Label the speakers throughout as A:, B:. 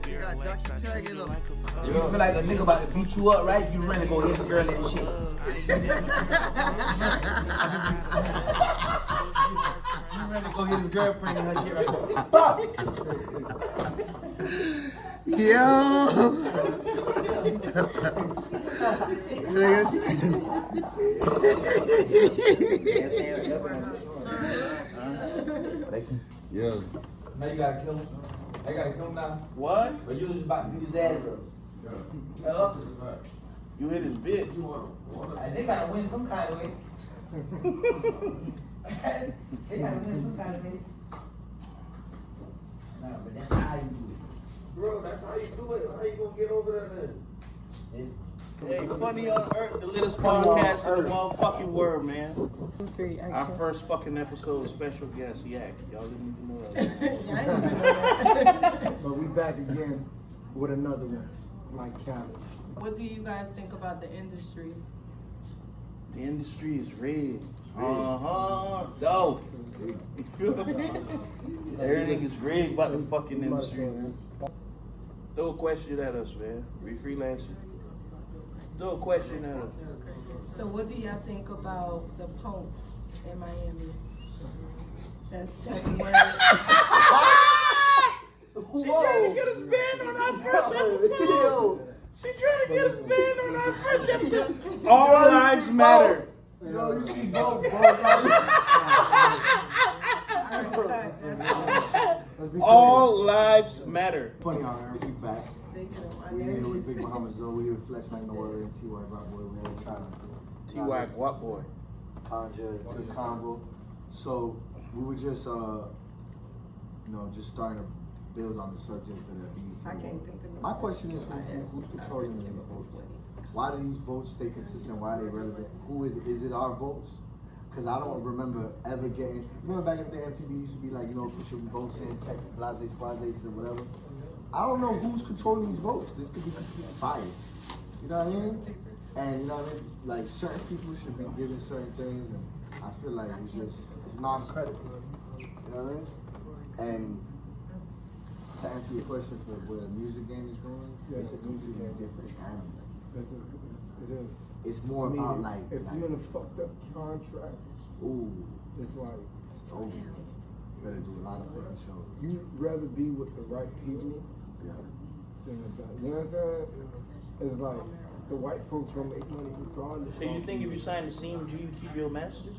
A: You got jockey tag in them.
B: If you feel like a nigga about to beat you up, right? You ready to go hit the girl and shit. You ready to go hit his girlfriend and her shit right there. Stop!
A: Yo!
B: Yeah. Now you gotta kill him. I gotta kill him now.
C: What?
B: But you was about to beat his ass up.
C: You hit his bitch.
B: They gotta win some kind of way. They gotta win some kind of way. Nah, but that's how you do it.
A: Bro, that's how you do it. How you gonna get over there then?
C: Hey, Funny on Earth, the latest podcast in the motherfucking world, man. Our first fucking episode, special guest, Yak. Y'all didn't even know that.
D: But we back again with another one, like Cali.
E: What do you guys think about the industry?
C: The industry is rigged. Dope. You feel me? Everything is rigged about the fucking industry, man. Throw a question at us, man. We freelancing. Throw a question at us.
E: So what do y'all think about the punks in Miami? That's where...
C: She trying to get us banned on our first episode. She trying to get us banned on our first episode. All lives matter.
D: Yo, you see both, bro.
C: All lives matter.
D: Funny on Earth, we back.
E: They get them.
D: We here with Big Bahama Zoe, we here with FlexxLikeNoOther and T.Y. Rock Boy. We're here trying to
C: T.Y. Guap Boy.
D: conjure a good convo. So we were just, just starting to build on the subject of the beats.
E: I can't think of
D: My question is, who's controlling the votes? Why do these votes stay consistent? Why are they relevant? Who is it our votes? Because I don't remember ever getting, remember back in the MTV used to be like, put your votes in, text, blase, squaze, and whatever. I don't know who's controlling these votes. This could be completely biased. You know what I mean? And you know what I mean? Like certain people should be given certain things, and I feel like it's non-credible. You know what I mean? And to answer your question for where the music game is going, it's a completely different animal.
F: It is.
D: It's more about like
F: if you're in a fucked up contract, it's like
D: it's over. You better do a lot of fucking shows.
F: You'd rather be with the right people than the bad. You know what I'm saying? It's like the white folks gonna make money regardless.
C: So you think if you sign the CMG, you keep your masters?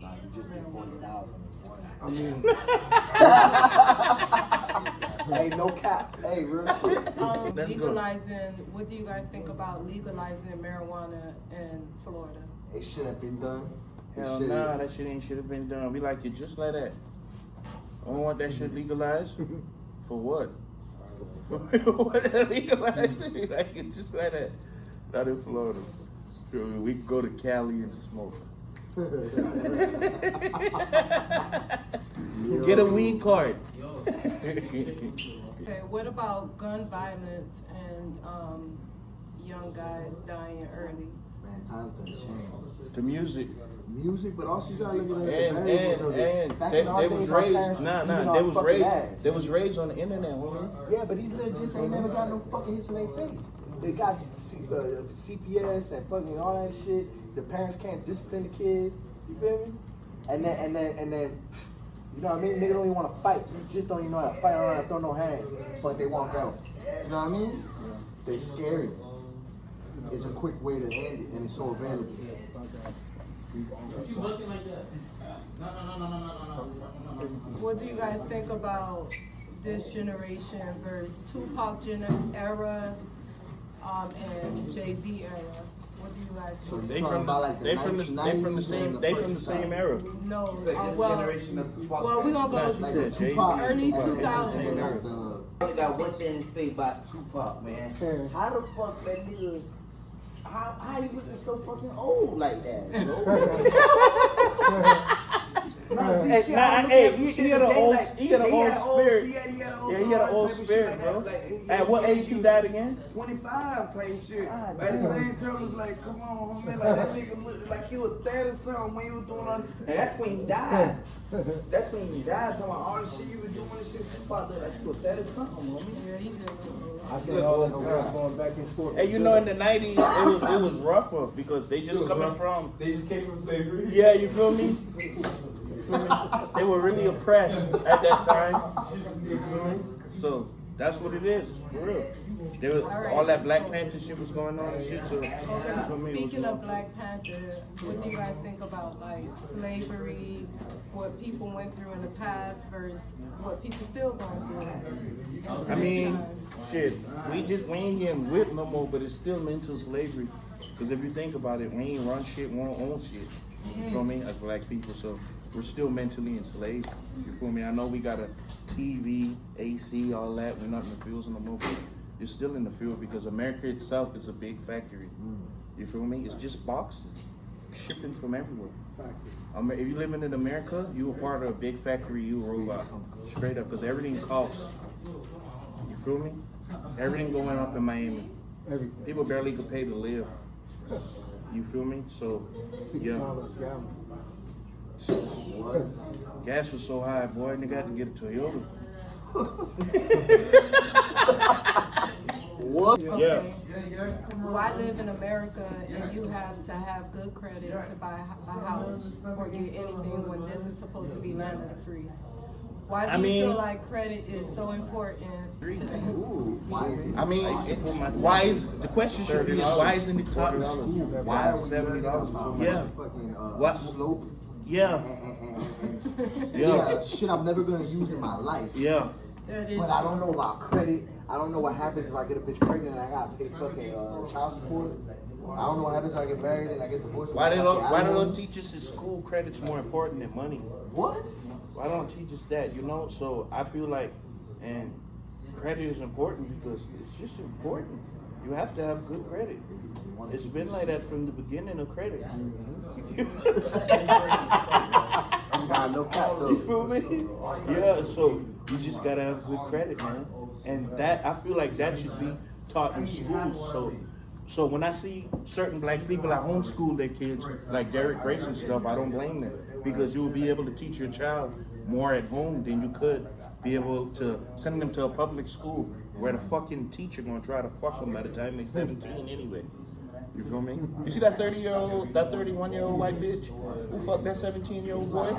D: Nah, you just get 40,000.
F: I mean,
D: hey, no cap. Hey, real shit.
E: Legalizing, what do you guys think about legalizing marijuana in Florida?
D: It should have been done.
C: Hell nah, that shit should have been done. We like it just like that. I don't want that shit legalized. For what? What legalized? We like it just like that. Not in Florida. We can go to Cali and smoke. Get a weed card.
E: Okay, what about gun violence and young guys dying early?
D: Man, times done changed.
C: The music.
D: Music, but also you gotta look at the
C: And they was raised. They was raised on the internet, homie.
D: Yeah, but these little just ain't never got no fucking hits in their face. They got CPS and fucking all that shit. The parents can't discipline the kids. You feel me? And then, you know what I mean? They don't even want to fight. You just don't even know how to fight. Don't know how to throw no hands. But they want go. You know what I mean? They're scary. It's a quick way to end it, and it's so available.
G: You looking like that? No.
E: What do you guys think about this generation versus Tupac era and Jay-Z era? What do you guys think?
D: So they from
C: the same era.
E: No,
A: generation of Tupac.
E: well, we gonna go
D: like Tupac,
E: early 2000s.
B: I only got one thing to say about Tupac, man. How the fuck that nigga? How you looking so fucking old like that, bro?
C: He had an old spirit. He had an old spirit, bro. At what age you died again?
A: 25 type shit. At the same time, it's like, come on, homie. Like, that nigga looked like he was 30 or something when he was doing all.
B: And that's when he died. That's when he died. Talking about all the shit he was doing and shit. Tupac looked like he was that or something, homie.
E: Yeah, he did.
F: I think all the time going back and forth.
C: Hey, you know, in the 90s, it was rougher because they just coming from.
G: They just came from slavery.
C: Yeah, you feel me? You feel me? They were really oppressed at that time. You feel me? So that's what it is, for real. There was all that Black Panther shit was going on and shit. So you feel me?
E: Speaking of Black Panther, what do you guys think about like slavery, what people went through in the past versus what people still going through?
C: I mean, shit, we ain't getting whipped no more, but it's still mental slavery. Because if you think about it, we ain't run shit, we don't own shit. You feel me? As black people, so we're still mentally enslaved. You feel me? I know we got a TV, AC, all that. We're not in the fields no more, but you're still in the field because America itself is a big factory. You feel me? It's just boxes shipping from everywhere. If you're living in America, you a part of a big factory, you a robot. Straight up, because everything costs. You feel me? Everything going up in Miami.
F: Everything.
C: People barely could pay to live. You feel me? So, yeah.
F: $6 gallon.
C: Gas was so high, boy, and they got to get a Toyota.
B: What?
C: Yeah.
E: Why live in America and you have to have good credit to buy a house or get anything when this is supposed to be land of the free? Why do you feel like credit is so important?
C: I mean, why is the question should be why isn't it taught in school? Why is $70? Yeah. What
D: slope?
C: Yeah.
D: Yeah, shit I'm never gonna use in my life.
C: Yeah.
D: But I don't know about credit. I don't know what happens if I get a bitch pregnant and I gotta pay fucking child support. I don't know what happens if I get married and I get divorced.
C: Why don't teach us in school credit's more important than money?
D: What?
C: Why don't teach us that? You know, so I feel like, and credit is important because it's just important. You have to have good credit. It's been like that from the beginning of credit. You feel me? Yeah, so you just gotta have good credit, man. And that, I feel like that should be taught in schools. So when I see certain black people that homeschool their kids, like Derek Grace and stuff, I don't blame them. Because you will be able to teach your child more at home than you could be able to send them to a public school where the fucking teacher gonna try to fuck them by the time they're 17 anyway. You feel me? You see that 30-year-old, that 31-year-old white bitch who fucked that 17-year-old boy?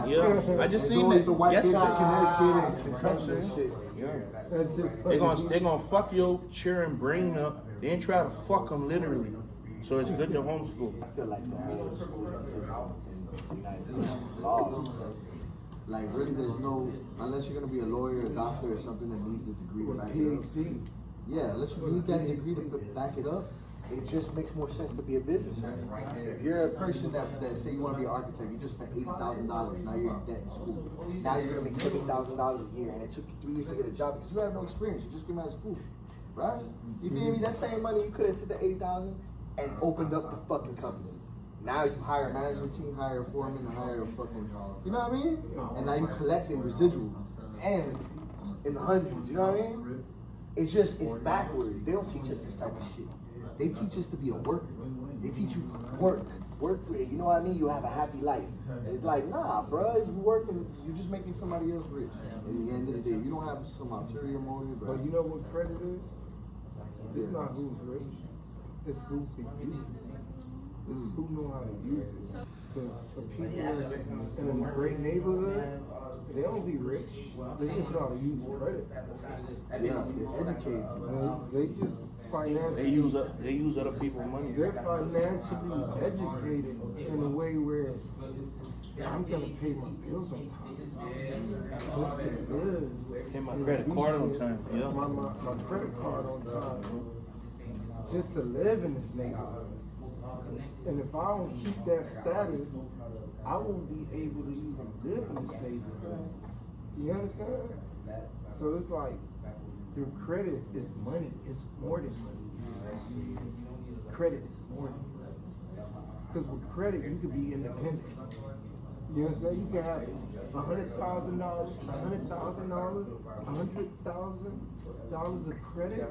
C: Yeah, I just seen that.
D: The white
C: Yes,
D: bitch
C: sir.
D: in Connecticut and Kentucky and shit.
C: Yeah. They gonna fuck your children brain up. They ain't try to fuck them literally. So it's good to homeschool.
D: I feel like the whole schooling system in the United States is flawed. Like really, there's no, unless you're gonna be a lawyer, a doctor, or something that needs the degree to back it up.
F: PhD.
D: Yeah, unless you need that degree to back it up, it just makes more sense to be a businessman. If you're a person that say you want to be an architect, you just spent $80,000. Now you're in debt in school. Now you're gonna make $70,000 a year, and it took you 3 years to get a job because you have no experience. You just came out of school, right? You feel me? That same money you could have took the $80,000 and opened up the fucking company. Now you hire a management team, hire a foreman, and hire a fucking, you know what I mean? And now you collecting residuals and in the hundreds, you know what I mean? It's backwards. They don't teach us this type of shit. They teach us to be a worker. They teach you work for it. You know what I mean? You have a happy life. It's like, nah, bro, you working, you're just making somebody else rich. At the end of the day, you don't have some ulterior motive.
F: But you know what credit is? It's not who's rich. It's who can use it. It's who know how to use it. Because the people in a great neighborhood, they don't be rich. They just know how to use credit.
D: Yeah, they're educated.
F: They just financially.
C: They use other people's money.
F: They're financially educated in a way where I'm gonna pay my bills on time. Just to live.
C: Pay my credit card on time. Yeah.
F: My credit card on time. Just to live in this neighborhood. And if I don't keep that status, I won't be able to even live in this neighborhood. You understand? So it's like, your credit is money. It's more than money. Credit is more than money. Because with credit, you can be independent. You understand? You can have $100,000, $100,000 of credit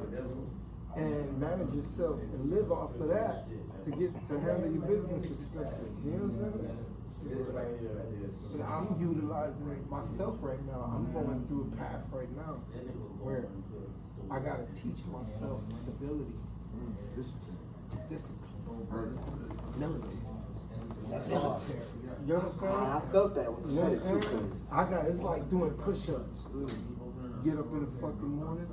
F: and manage yourself and live off of that to handle your business expenses. You know what I'm saying? And I'm utilizing it myself right now. I'm going through a path right now where I gotta teach myself stability, discipline, military. You understand?
D: I felt that when you said it too.
F: It's like doing push-ups. Get up in the fucking morning,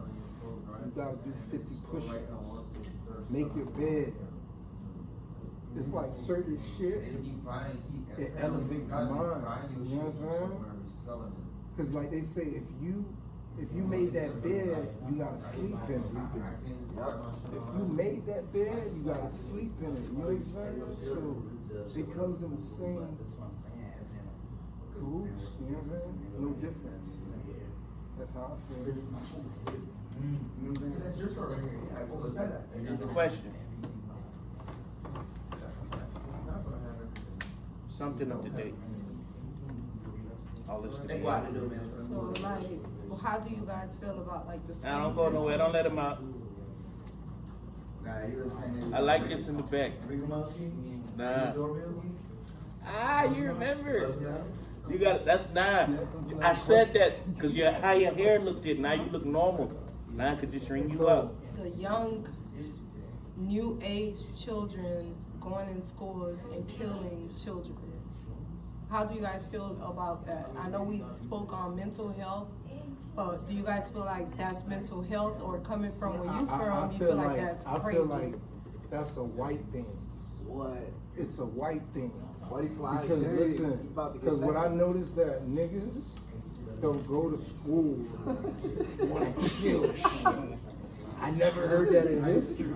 F: you gotta do 50 push-ups. Make your bed. It's like certain shit, it elevates the mind. You know what I'm saying? Because like they say, if you made that bed, you gotta sleep in it. If you made that bed, you gotta sleep in it. You know what I'm saying? So it comes in the same groups. You know what I'm saying? No difference. That's how I feel.
C: Question. Something up to date. All this
B: They go out to do, man.
E: So like, well, how do you guys feel about like the?
C: I don't go nowhere. Don't let him out.
A: Nah, you was saying
C: I like this in the back. Nah. You remember? You got that's nah. I said that because how your hair looked it. Now you look normal. Now I could just ring you out.
E: The young, new age children going in schools and killing children. How do you guys feel about that? I know we spoke on mental health, but do you guys feel like that's mental health, or coming from where you from, you feel like that's crazy?
F: I feel like that's a white thing.
D: What?
F: It's a white thing.
D: What he fly?
F: Because listen, because when I noticed that niggas don't go to school, want to kill shit. I never heard that in history,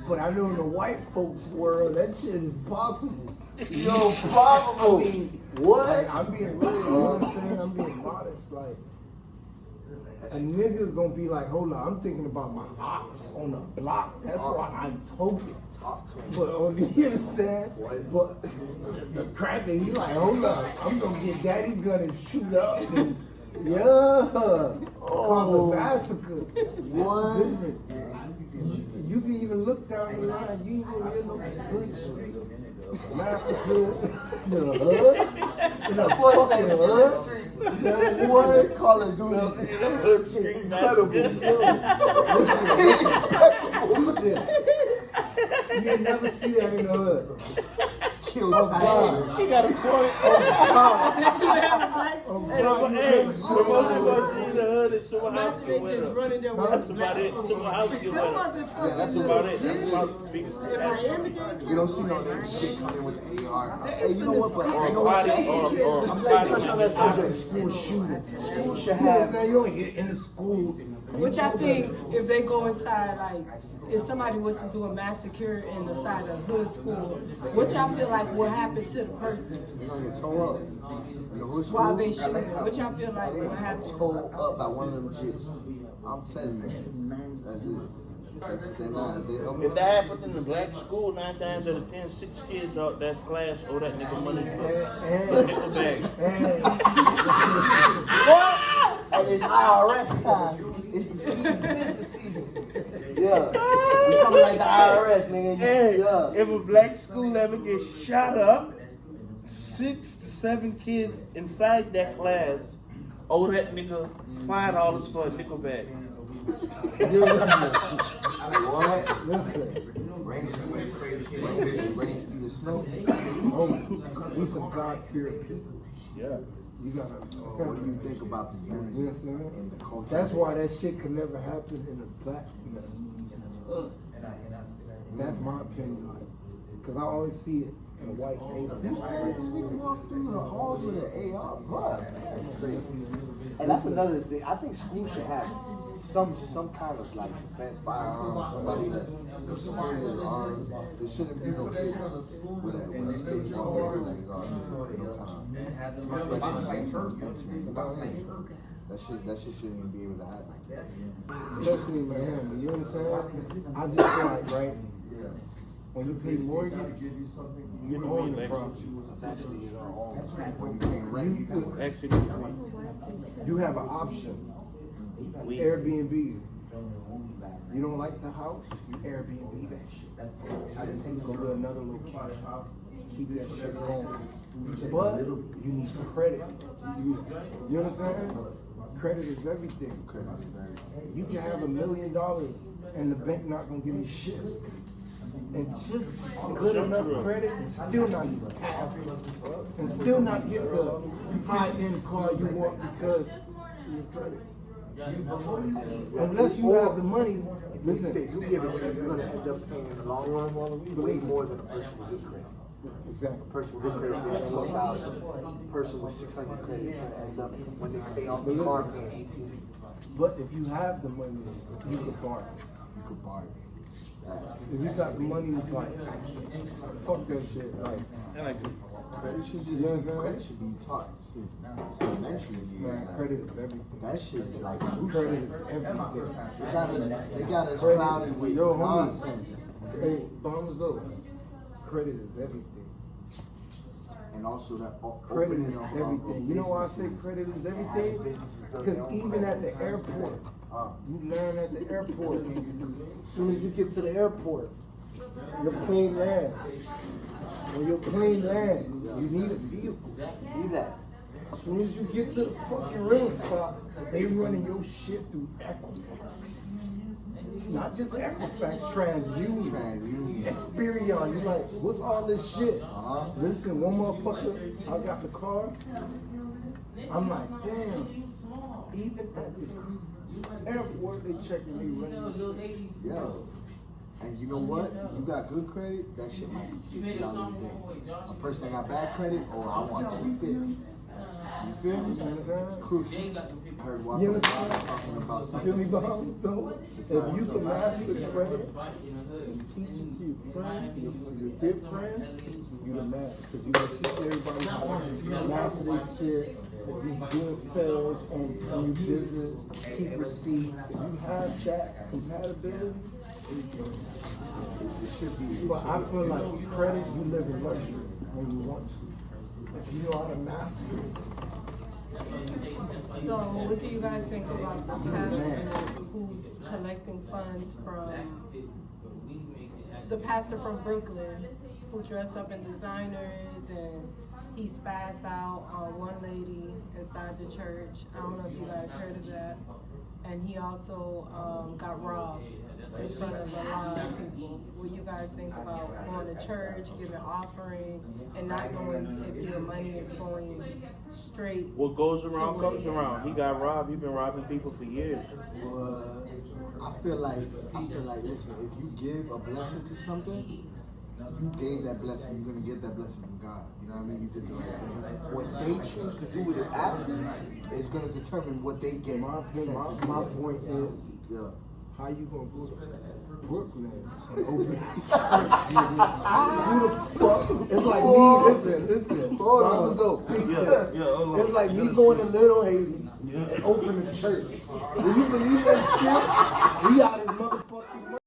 F: but I know in the white folks' world that shit is possible.
D: Yo, probable.
F: I mean,
D: what?
F: Like, I'm being really, you understand? I'm being modest. Like, a nigga gonna be like, hold on, I'm thinking about my ops on the block. That's why I'm talking.
D: Talk to him.
F: But on the you understand? But the cracker, he like, hold up, I'm gonna get daddy's gun and shoot up and cause a massacre.
D: What?
F: That's different. You can even look down the line, you ain't gonna hear no police. Massacre in the hood, in the fucking hood.
D: What? Call of Duty.
C: Incredible.
F: Listen. You ain't never see that in the hood.
D: Kill
F: God.
C: He got a point. In the hood is Super House get winner. That's about it. Super House get winner. That's about it. That's about the biggest catastrophe.
D: You don't see no damn shit coming with the AR. Hey, you know what? But
C: Or
D: ain't no
C: body,
D: chasing
C: or
D: I'm glad you touched on that
F: After
D: subject.
F: school shooting.
D: School should
F: You know what I'm
D: have.
F: saying? You don't get in the school.
E: Which I think if they go inside, like, if somebody was to do a massacre in the side of hood school, which I feel like will happen to the person
D: You're gonna get towed up. In the hood school,
E: while they shooting, which I feel like will happen.
D: towed up by one of them chicks. I'm telling you. That's it.
C: If that happened in the black school, 9 times out of 10, 6 kids out that class owe that nigga money for nickel bags.
D: What? And it's IRS time. It's the season. It's the season. Yeah. We coming like the IRS, nigga.
C: Hey,
D: Yeah.
C: if a black school ever gets shot up, 6 to 7 kids inside that class owe that nigga $5 for a nickel bag.
D: What?
F: Listen,
D: Rain through the snow.
F: we some God-fearing people.
C: Yeah.
F: You gotta
D: What do
F: understand.
D: you think about the unity
F: You understand?
D: in the culture?
F: That's why that shit could never happen in a black, in a hood. That's my opinion. Because I always see it in a white neighborhood.
D: You walk through the halls with an AR, bro. That's crazy. And that's another thing. I think schools should have some kind of like defense firearms, somebody that some security arms. There shouldn't be no kid with a stick walking like his arm. That shit shouldn't even be able to happen.
F: Especially in Miami. You understand? I just feel like, right? When you pay mortgage, you own the property.
D: Eventually, you're gonna own. When you pay rent, you can.
C: Actually,
F: You have an option. Airbnb. You don't like the house, you Airbnb that shit. Go to another location. keep that shit going. But you need credit to do that. You understand? Credit is everything. You can have $1 million and the bank not gonna give me shit. And just good enough credit and still not even pass it. And still not get the high-end car you want because of your credit. Unless you have the money,
D: Listen, if they do give it to you, you're gonna end up paying in the long run way more than a person with good credit.
F: exactly.
D: A person with good credit gets 12,000. A person with 600 credit is gonna end up when they pay off the car paying 18.
F: But if you have the money, you can borrow.
D: You could borrow.
F: If you got the money, it's like, fuck that shit. Like,
D: Credit should be,
F: you know what I'm saying?
D: credit should be taught since elementary years.
F: Man, credit is everything.
D: That shit is like
F: Credit is everything.
D: they got us clouded with
F: Yo, homie.
D: nonsense.
F: Hey, Bahama's up. Credit is everything.
D: And also that
F: Credit
D: opening
F: is
D: of
F: everything. You know why I say credit is everything? Because even at the airport, you learn at the airport. As soon as you get to the airport, your plane lands. When your plane lands, you need a vehicle.
D: Need that.
F: As soon as you get to the fucking rental spot, they running your shit through Equifax. Not just Equifax, TransUnion, Experion. You like, what's all this shit? Listen, one motherfucker, I got the car. I'm like, damn. Even at the airport, they checking me running your shit.
D: Yo. And you know what? You got good credit, that shit might be $60 a day. A person that got bad credit, I want $250. You feel me?
F: You understand?
D: Crucial. I heard one
F: You
D: talking
F: understand?
D: about
F: You feel
D: something.
F: me, Bahama? So, if you can master credit and teach it to your friends, your dear friends, you the man. Because you gonna teach everybody how to master this shit. If you're doing sales on your business, keep receipts. If you have that compatibility, it should be. But I feel like credit, you live in luxury when you want to. If you know how to master it.
E: So what do you guys think about the pastor who's collecting funds from the pastor from Brooklyn who dressed up in designers and he spazzed out on one lady inside the church? I don't know if you guys heard of that. And he also got robbed in front of a lot of people. What you guys think about going to church, giving offering, and not knowing if your money is going straight?
C: What goes around comes around. He got robbed. He's been robbing people for years.
D: I feel like, listen, if you give a blessing to something, you gave that blessing, you're gonna get that blessing from God. You know what I mean? You did the right thing. What they choose to do with it after is gonna determine what they get.
F: My point is, how you gonna go to Brooklyn and open Who the fuck? It's like me, listen. Hold on. It's like me going to Little Haiti and opening a church. Do you believe that shit? We out his motherfucking